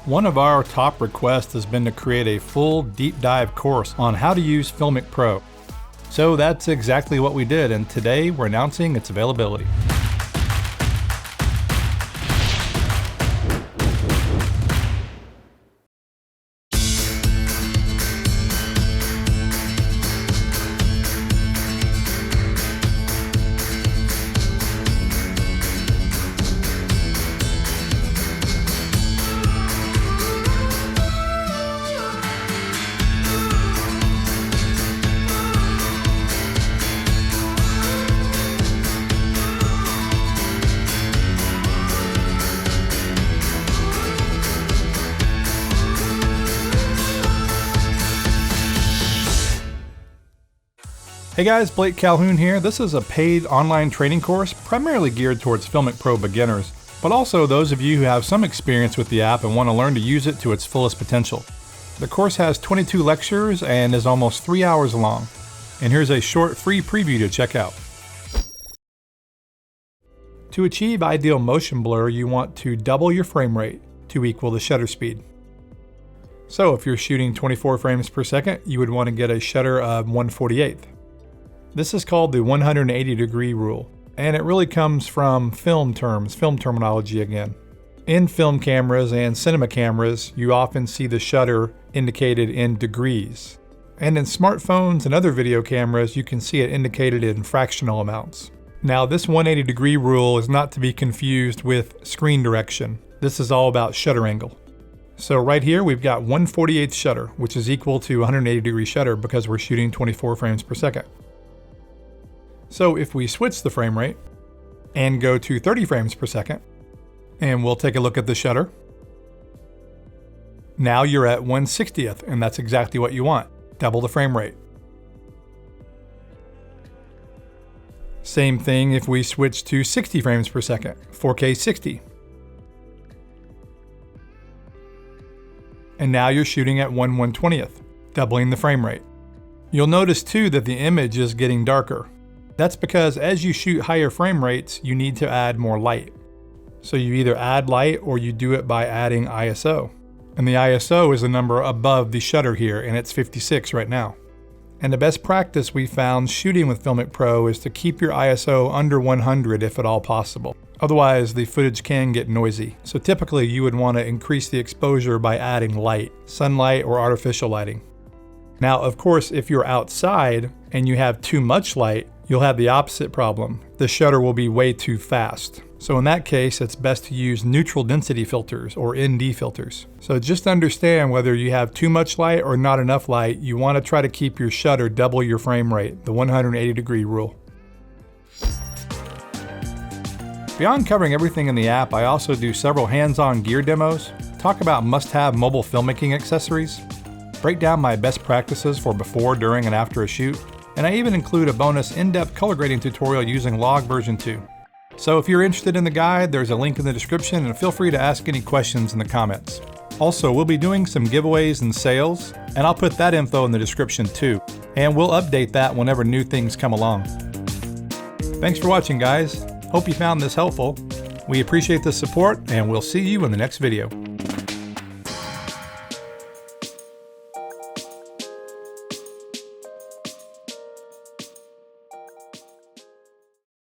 One of our top requests has been to create a full deep dive course on how to use FiLMiC Pro. So that's exactly what we did, and today we're announcing its availability. Hey guys, Blake Calhoun here. This is a paid online training course primarily geared towards FiLMiC Pro beginners, but also those of you who have some experience with the app and want to learn to use it to its fullest potential. The course has 22 lectures and is almost 3 hours long. And here's a short free preview to check out. To achieve ideal motion blur, you want to double your frame rate to equal the shutter speed. So if you're shooting 24 frames per second, you would want to get a shutter of 1/48. This is called the 180-degree rule, and it really comes from film terms, film terminology again. In film cameras and cinema cameras, you often see the shutter indicated in degrees. And in smartphones and other video cameras, you can see it indicated in fractional amounts. Now, this 180-degree rule is not to be confused with screen direction. This is all about shutter angle. So right here, we've got 1/48 shutter, which is equal to 180-degree shutter because we're shooting 24 frames per second. So if we switch the frame rate and go to 30 frames per second, and we'll take a look at the shutter. Now you're at 1/60th, and that's exactly what you want. Double the frame rate. Same thing if we switch to 60 frames per second, 4K 60. And now you're shooting at 1/120th, doubling the frame rate. You'll notice too that the image is getting darker. That's because as you shoot higher frame rates, you need to add more light. So you either add light or you do it by adding ISO. And the ISO is the number above the shutter here, and it's 56 right now. And the best practice we found shooting with FiLMiC Pro is to keep your ISO under 100 if at all possible. Otherwise, the footage can get noisy. So typically you would want to increase the exposure by adding light, sunlight or artificial lighting. Now, of course, if you're outside and you have too much light, you'll have the opposite problem. The shutter will be way too fast. So in that case, it's best to use neutral density filters or ND filters. So just understand whether you have too much light or not enough light, you want to try to keep your shutter double your frame rate, the 180-degree rule. Beyond covering everything in the app, I also do several hands-on gear demos, talk about must-have mobile filmmaking accessories, break down my best practices for before, during, and after a shoot, and I even include a bonus in-depth color grading tutorial using Log version 2. So if you're interested in the guide, there's a link in the description, and feel free to ask any questions in the comments. Also, we'll be doing some giveaways and sales, and I'll put that info in the description too. And we'll update that whenever new things come along. Thanks for watching, guys. Hope you found this helpful. We appreciate the support, and we'll see you in the next video.